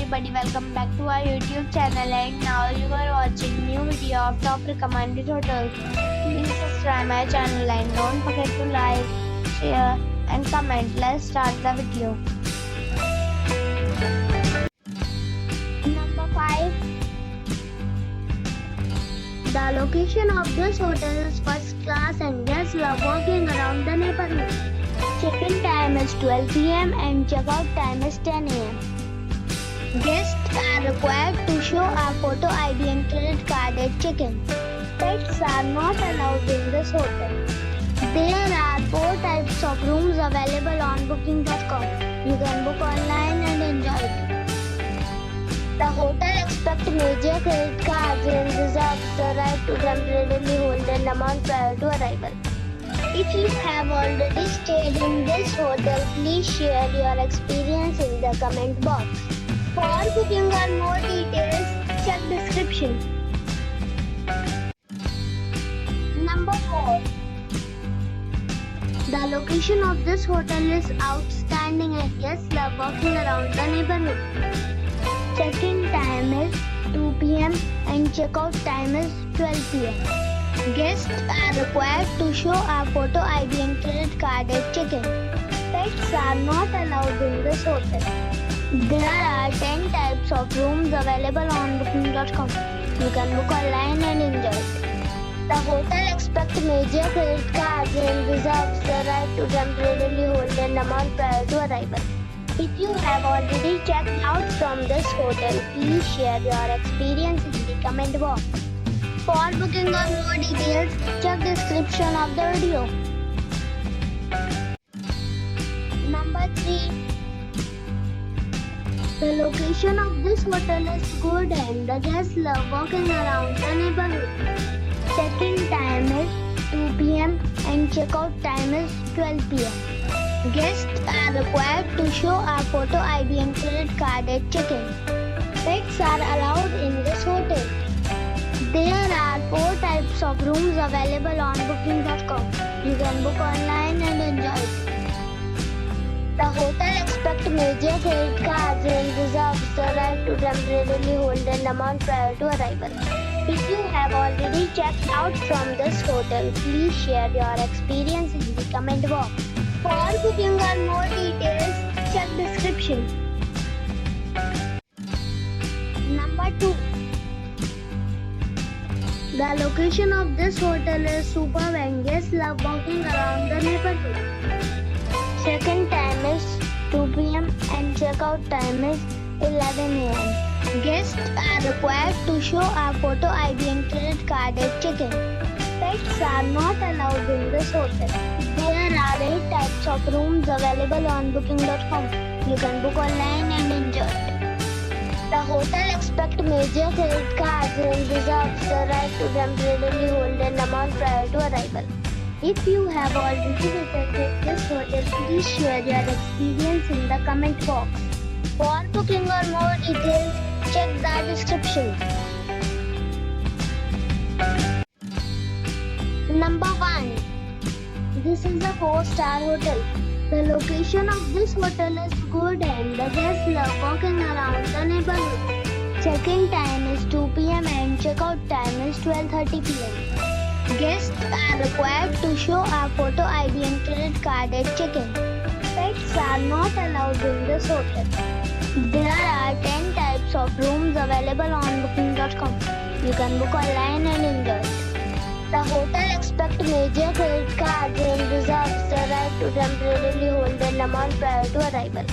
everybody, welcome back to our YouTube channel, and now you are watching new video of top recommended hotels. Please subscribe my channel and don't forget to like, share and comment. Let's start the video. Number 5. The location of this hotel is first class and guests love walking around the neighborhood. Check-in time is 12 p.m. and check-out time is 10 a.m. Guests are required to show a photo ID and credit card at check-in. Pets are not allowed in this hotel. There are 4 types of rooms available on booking.com. You can book online and enjoy it. The hotel accepts major credit cards and reserves the right to temporarily hold an amount prior to arrival. If you have already stayed in this hotel, please share your experience in the comment box. For booking or more details, check description. Number 4. The location of this hotel is outstanding and guests love walking around the neighborhood. Check-in time is 2 p.m. and check-out time is 12 p.m. Guests are required to show a photo ID and credit card at check-in. Pets are not allowed in this hotel. There are 10 types of rooms available on booking.com. You can book online and enjoy it. The hotel accepts major credit cards and reserves the right to temporarily hold an amount prior to arrival. If you have already checked out from this hotel, please share your experience in the comment box. For booking or more details, check description of the video. Number 3. The location of this hotel is good and the guests love walking around the neighborhood. Check-in time is 2 p.m. and check-out time is 12 p.m. Guests are required to show a photo ID and credit card at check-in. Pets are allowed in this hotel. There are 4 types of rooms available on booking.com. You can book online and enjoy it. The hotel accepts major credit cards and reserves the right to temporarily hold an amount prior to arrival. If you have already checked out from this hotel, please share your experience in the comment box. For booking or more details, check description. Number 2. The location of this hotel is superb and guests love walking around the neighborhood. Check-in time is 2 p.m. and check-out time is 11 a.m. Guests are required to show a photo ID and credit card at check-in. Pets are not allowed in this hotel. There are 8 types of rooms available on booking.com. You can book online and enjoy it. The hotel accepts major credit cards and reserves the right to temporarily hold an amount prior to arrival. If you have already visited this hotel, please share your experience in the comment box. For booking or more details, check the description. Number 1. This is a 4-star hotel. The location of this hotel is good and the guests love walking around the neighborhood. Check-in time is 2 p.m. and check-out time is 12:30 p.m. Guests are required to show a photo ID and credit card at check-in. Pets are not allowed in this hotel. There are 10 types of rooms available on booking.com. You can book online and enjoy it. The hotel accepts major credit cards and reserves the right to temporarily hold an amount prior to arrival.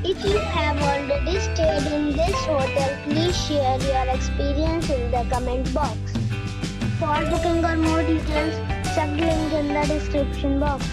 If you have already stayed in this hotel, please share your experience in the comment box. For booking or more details, check the link in the description box.